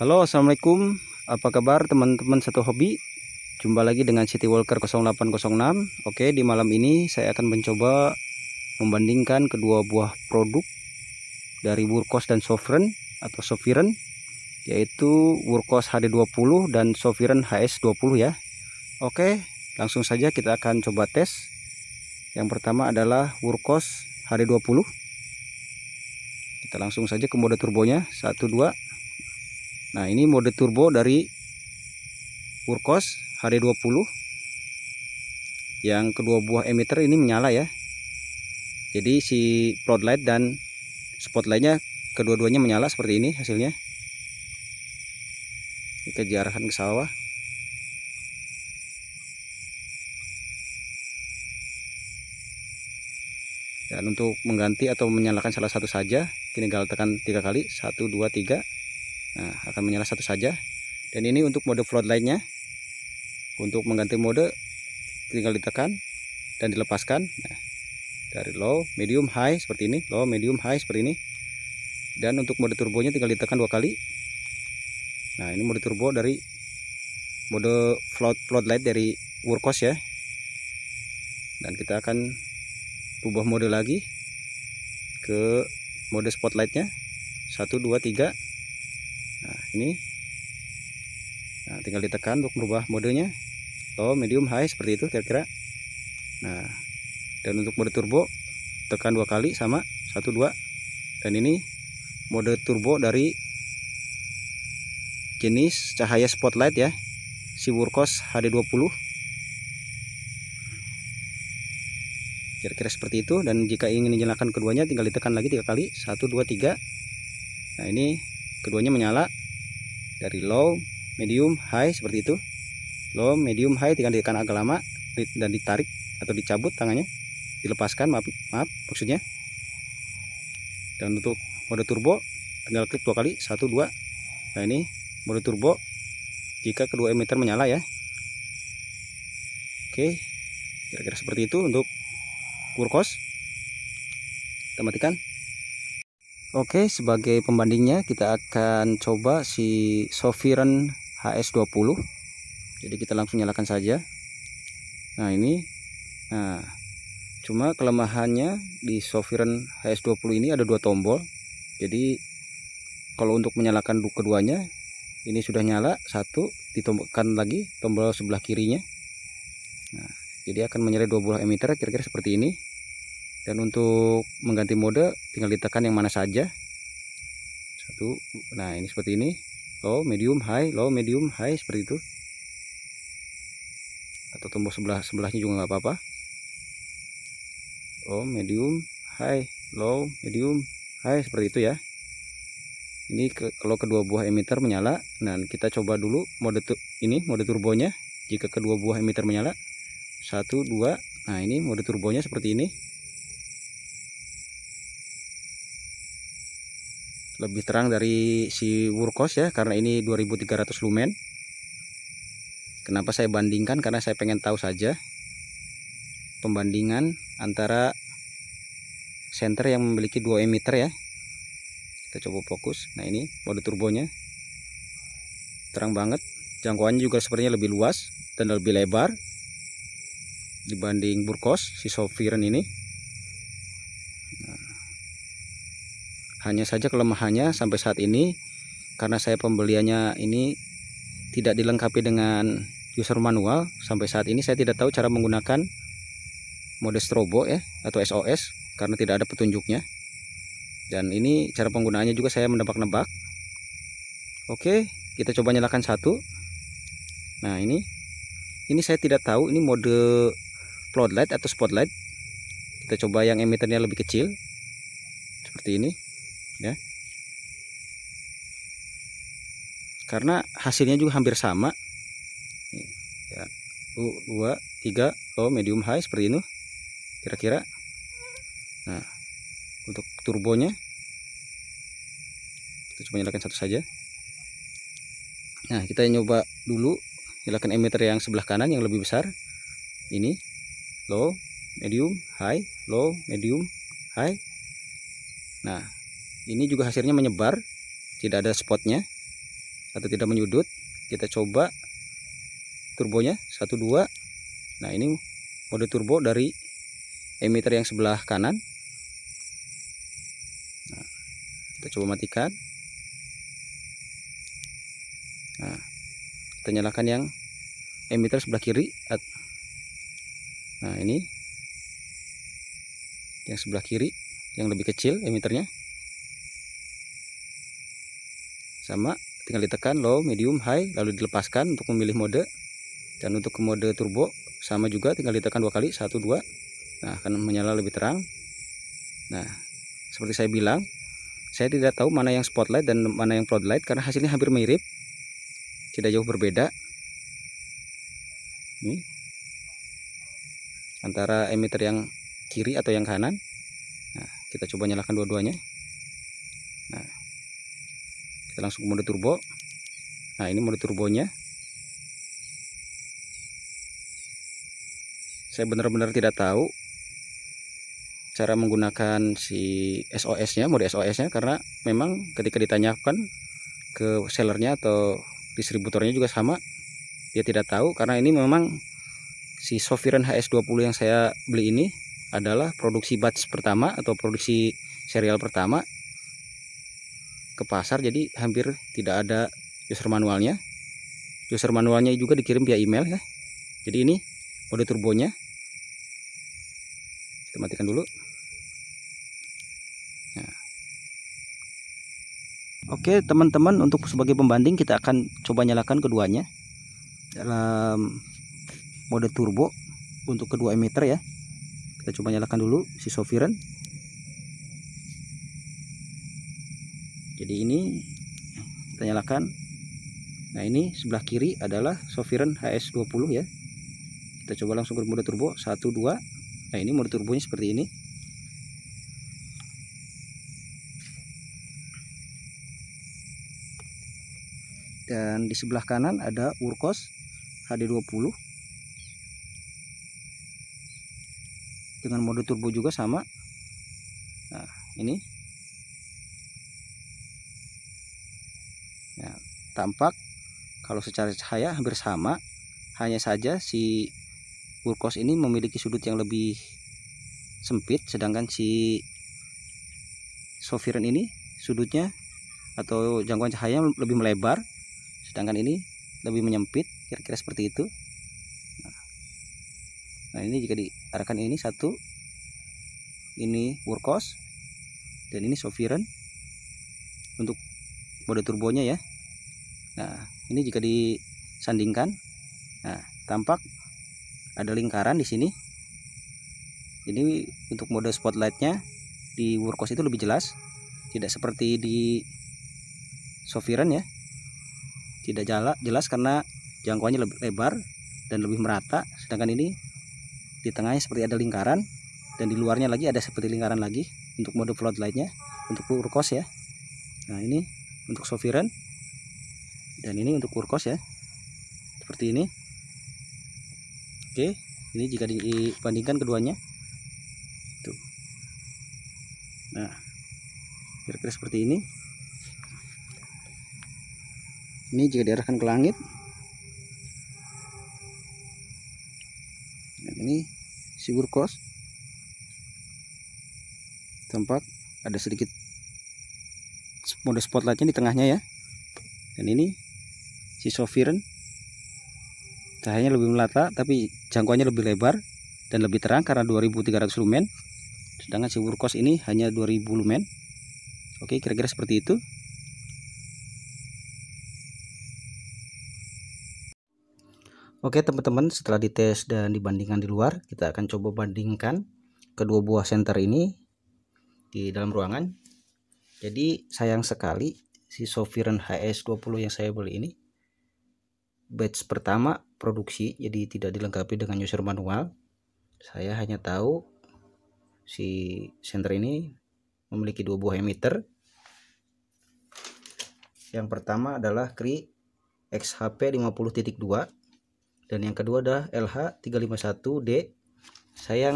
Halo, assalamualaikum. Apa kabar teman-teman satu hobi? Jumpa lagi dengan City Walker 0806. Oke, di malam ini saya akan mencoba membandingkan kedua buah produk dari Wurkos dan Sovereign atau Sovereign, yaitu Wurkos HD20 dan Sovereign HS20 ya. Oke, langsung saja kita akan coba tes. Yang pertama adalah Wurkos HD20. Kita langsung saja ke mode turbonya 1 2. Nah, ini mode turbo dari Wurkos HD20. Yang kedua buah emitter ini menyala ya. Jadi si floodlight dan spotlightnya kedua-duanya menyala seperti ini hasilnya. Kita diarahkan ke sawah. Dan untuk mengganti atau menyalakan salah satu saja, tinggal tekan 3 kali, 1 2 3. Nah, akan menyala satu saja. Dan ini untuk mode floodlightnya. Untuk mengganti mode tinggal ditekan dan dilepaskan. Nah, dari low, medium, high seperti ini, low, medium, high seperti ini. Dan untuk mode turbonya tinggal ditekan 2 kali. Nah, ini mode turbo dari mode floodlight dari Wurkos ya. Dan kita akan rubah mode lagi ke mode spotlightnya 1 2 3. Nah, ini. Nah, tinggal ditekan untuk merubah modenya low, medium, high seperti itu kira-kira. Nah, dan untuk mode turbo tekan 2 kali sama 1 2. Dan ini mode turbo dari jenis cahaya spotlight ya, si Wurkos HD20. Kira-kira seperti itu. Dan jika ingin menyalakan keduanya tinggal ditekan lagi 3 kali, 1 2 3. Nah, ini keduanya menyala dari low, medium, high seperti itu. Low, medium, high tinggal ditekan agak lama dan ditarik atau dicabut tangannya, dilepaskan, maaf maksudnya. Dan untuk mode turbo tinggal klik 2 kali, 1 2. Nah, ini mode turbo jika kedua emitter menyala ya. Oke, kira-kira seperti itu untuk Wurkos. Kita matikan. Oke, sebagai pembandingnya kita akan coba si Sovereign HS20. Jadi kita langsung nyalakan saja. Nah, ini. Nah, cuma kelemahannya di Sovereign HS20 ini ada 2 tombol. Jadi kalau untuk menyalakan keduanya, ini sudah nyala, satu ditombolkan lagi tombol sebelah kirinya. Nah, jadi akan menyala 2 buah emitter kira-kira seperti ini. Dan untuk mengganti mode tinggal ditekan yang mana saja. Satu. Nah, ini seperti ini. Low, medium, high, low, medium, high seperti itu. Atau tombol sebelahnya juga nggak apa-apa. Low, medium, high, low, medium, high seperti itu ya. Ini kalau kedua buah emitter menyala. Nah, kita coba dulu mode mode turbonya. Jika kedua buah emitter menyala 1 2. Nah, ini mode turbonya seperti ini. Lebih terang dari si Wurkos ya, karena ini 2300 lumen. Kenapa saya bandingkan? Karena saya pengen tahu saja pembandingan antara senter yang memiliki 2 emitter ya. Kita coba fokus. Nah, ini mode turbonya terang banget. Jangkauannya juga sepertinya lebih luas dan lebih lebar dibanding Wurkos si Sovereign ini. Nah, hanya saja kelemahannya sampai saat ini karena saya pembeliannya ini tidak dilengkapi dengan user manual. Sampai saat ini saya tidak tahu cara menggunakan mode strobo ya atau SOS karena tidak ada petunjuknya. Dan ini cara penggunaannya juga saya menebak-nebak. Oke, kita coba nyalakan satu. Nah, ini saya tidak tahu ini mode floodlight atau spotlight. Kita coba yang emitternya lebih kecil seperti ini ya, karena hasilnya juga hampir sama ya. 2 3 low, medium, high seperti ini kira-kira. Nah, untuk turbonya kita coba nyalakan satu saja. Nah, kita nyoba dulu nyalakan emitter yang sebelah kanan yang lebih besar. Ini low, medium, high, low, medium, high. Nah, ini juga hasilnya menyebar, tidak ada spotnya. atau tidak menyudut. Kita coba turbonya 1 2. Nah, ini mode turbo dari emitter yang sebelah kanan. Nah, kita coba matikan. Nah, kita nyalakan yang emitter sebelah kiri. Nah, ini yang sebelah kiri yang lebih kecil emitternya. Sama, tinggal ditekan low, medium, high, lalu dilepaskan untuk memilih mode. Dan untuk ke mode turbo sama juga, tinggal ditekan 2 kali, 1 2. Nah, akan menyala lebih terang. Nah, seperti saya bilang, saya tidak tahu mana yang spotlight dan mana yang floodlight karena hasilnya hampir mirip, tidak jauh berbeda. Ini antara emitter yang kiri atau yang kanan. Nah, kita coba nyalakan dua-duanya. Nah, kita langsung ke mode turbo. Nah, ini mode turbonya. Saya benar-benar tidak tahu cara menggunakan si SOS-nya, mode SOS-nya, karena memang ketika ditanyakan ke sellernya atau distributornya juga sama, dia tidak tahu, karena ini memang si Sofiren HS20 yang saya beli ini adalah produksi batch pertama atau produksi serial pertama ke pasar, jadi hampir tidak ada user manualnya. User manualnya juga dikirim via email ya. Jadi ini mode turbonya. Kita matikan dulu. Nah. Oke teman-teman, untuk sebagai pembanding kita akan coba nyalakan keduanya dalam mode turbo untuk kedua emitter ya. Kita coba nyalakan dulu si Sofiren. Jadi ini kita nyalakan. Nah, ini sebelah kiri adalah Sofiren HS20 ya. Kita coba langsung ke mode turbo 1 2. Nah, ini mode turbonya seperti ini. Dan di sebelah kanan ada Urkos HD20 dengan mode turbo juga sama. Nah, ini. Nah, tampak kalau secara cahaya hampir sama, hanya saja si Urkos ini memiliki sudut yang lebih sempit, sedangkan si Sofiren ini sudutnya atau jangkauan cahaya lebih melebar, sedangkan ini lebih menyempit, kira-kira seperti itu. Nah, ini jika diarahkan ini satu, ini Urkos dan ini Sofiren untuk mode turbonya ya. Nah, ini jika disandingkan, nah tampak ada lingkaran di sini. Ini untuk mode spotlightnya di Urkos itu lebih jelas, tidak seperti di Sofiren ya. Tidak jelas karena jangkauannya lebih lebar dan lebih merata, sedangkan ini di tengahnya seperti ada lingkaran dan di luarnya lagi ada seperti lingkaran lagi untuk mode floodlightnya untuk Urkos ya. Nah, ini untuk Sofiren dan ini untuk Urkos ya, seperti ini. Oke, ini jika dibandingkan keduanya tuh. Nah, kira-kira seperti ini. Ini jika diarahkan ke langit. Dan ini si Urkos, tampak ada sedikit mode spotlightnya di tengahnya ya. Dan ini si Sofiren, cahayanya lebih melata tapi jangkauannya lebih lebar dan lebih terang karena 2300 lumen, sedangkan si Urkos ini hanya 2000 lumen. Oke, kira-kira seperti itu. Oke teman-teman, setelah dites dan dibandingkan di luar, kita akan coba bandingkan kedua buah senter ini di dalam ruangan. Jadi sayang sekali si Sofiren HS20 yang saya beli ini batch pertama produksi, jadi tidak dilengkapi dengan user manual. Saya hanya tahu si senter ini memiliki dua buah emitter. Yang pertama adalah Cree XHP 50.2 dan yang kedua adalah LH351D. Saya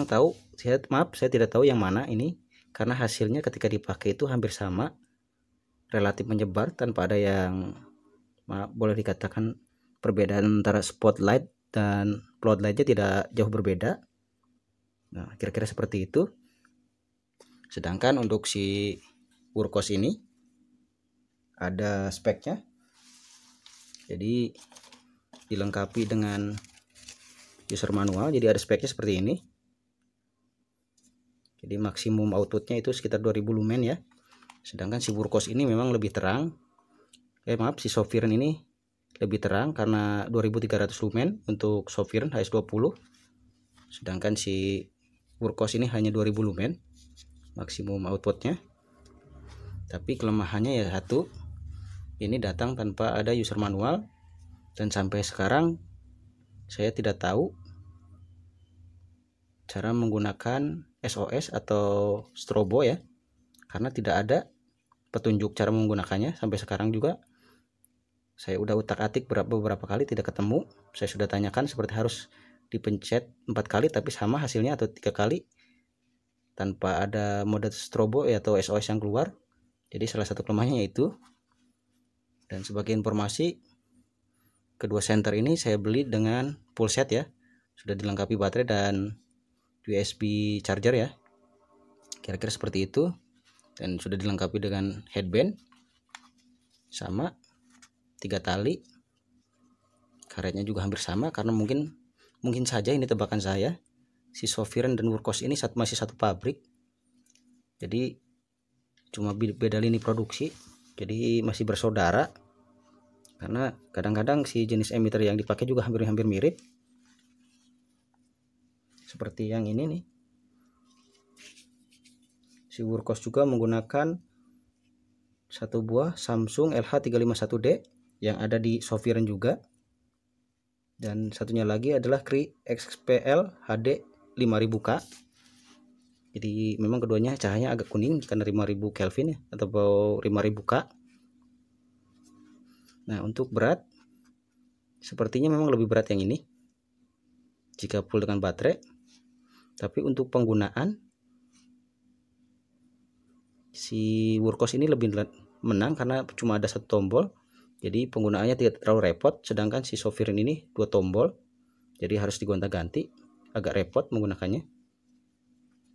tidak tahu yang mana ini karena hasilnya ketika dipakai itu hampir sama, relatif menyebar tanpa ada yang boleh dikatakan perbedaan antara spotlight dan floodlightnya tidak jauh berbeda. Nah, kira-kira seperti itu. Sedangkan untuk si Wurkos ini ada speknya. Jadi dilengkapi dengan user manual, jadi ada speknya seperti ini. Jadi maksimum outputnya itu sekitar 2000 lumen ya. Sedangkan si Wurkos ini memang lebih terang. Si Sovereign ini lebih terang karena 2300 lumen untuk Sovereign HS20. Sedangkan si Wurkos ini hanya 2000 lumen maksimum outputnya. Tapi kelemahannya ya satu, ini datang tanpa ada user manual, dan sampai sekarang saya tidak tahu cara menggunakan SOS atau strobo ya, karena tidak ada petunjuk cara menggunakannya. Sampai sekarang juga saya udah utak-atik beberapa kali tidak ketemu. Saya sudah tanyakan seperti harus dipencet 4 kali tapi sama hasilnya, atau 3 kali tanpa ada mode strobo atau SOS yang keluar. Jadi salah satu kelemahannya itu. Dan sebagai informasi, kedua senter ini saya beli dengan full set ya, sudah dilengkapi baterai dan USB charger ya, kira-kira seperti itu. Dan sudah dilengkapi dengan headband sama 3 tali, karetnya juga hampir sama, karena mungkin saja ini tebakan saya, si Sovereign dan Wurkos ini masih satu pabrik, jadi cuma beda lini produksi, jadi masih bersaudara. Karena kadang-kadang si jenis emitter yang dipakai juga hampir mirip, seperti yang ini nih. Si Wurkos juga menggunakan satu buah Samsung LH351D yang ada di Sovereign juga, dan satunya lagi adalah Cree XPL HD 5000K. Jadi memang keduanya cahayanya agak kuning karena 5000 Kelvin ya, atau 5000K. Nah, untuk berat sepertinya memang lebih berat yang ini jika full dengan baterai. Tapi untuk penggunaan si Wurkos ini lebih menang karena cuma ada satu tombol. Jadi penggunaannya tidak terlalu repot. Sedangkan si Sovereign ini 2 tombol. Jadi harus digonta-ganti, agak repot menggunakannya.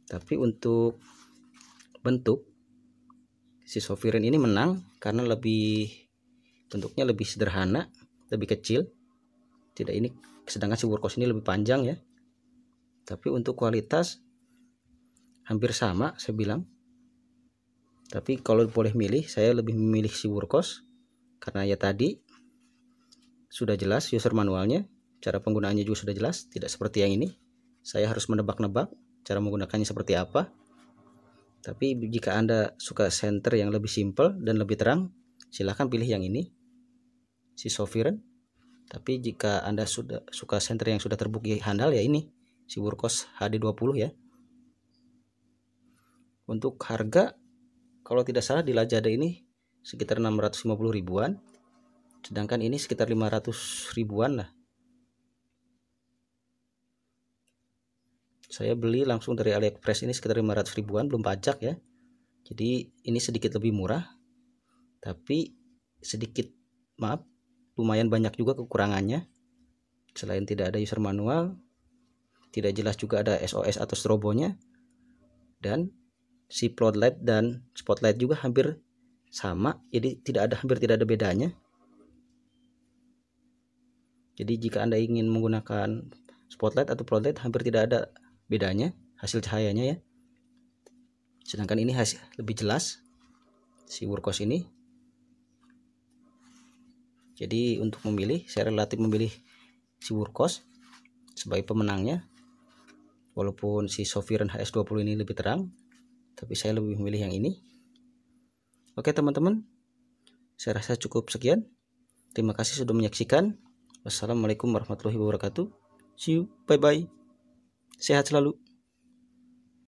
Tapi untuk bentuk si Sovereign ini menang karena bentuknya lebih sederhana, lebih kecil. Tidak ini, sedangkan si Wurkos ini lebih panjang ya. Tapi untuk kualitas hampir sama saya bilang. Tapi kalau boleh milih, saya lebih memilih si Wurkos karena ya tadi sudah jelas user manualnya, cara penggunaannya juga sudah jelas, tidak seperti yang ini. Saya harus menebak-nebak cara menggunakannya seperti apa. Tapi jika Anda suka senter yang lebih simple dan lebih terang, silahkan pilih yang ini, si Sovereign. Tapi jika Anda sudah suka senter yang sudah terbukti handal, ya ini si Wurkos HD20 ya. Untuk harga, kalau tidak salah di Lazada ini sekitar 650 ribuan, sedangkan ini sekitar 500 ribuan lah. Saya beli langsung dari AliExpress ini sekitar 500 ribuan belum pajak ya. Jadi ini sedikit lebih murah, tapi lumayan banyak juga kekurangannya. Selain tidak ada user manual, tidak jelas juga ada SOS atau strobonya, dan si floodlight dan spotlight juga hampir sama. Jadi hampir tidak ada bedanya. Jadi jika Anda ingin menggunakan spotlight atau floodlight, hampir tidak ada bedanya hasil cahayanya ya. Sedangkan ini hasil lebih jelas si Wurkos ini. Jadi untuk memilih, saya relatif memilih si Wurkos sebagai pemenangnya. Walaupun si Sovereign HS20 ini lebih terang, tapi saya lebih memilih yang ini. Oke teman-teman, saya rasa cukup sekian. Terima kasih sudah menyaksikan. Wassalamualaikum warahmatullahi wabarakatuh. See you, bye bye. Sehat selalu.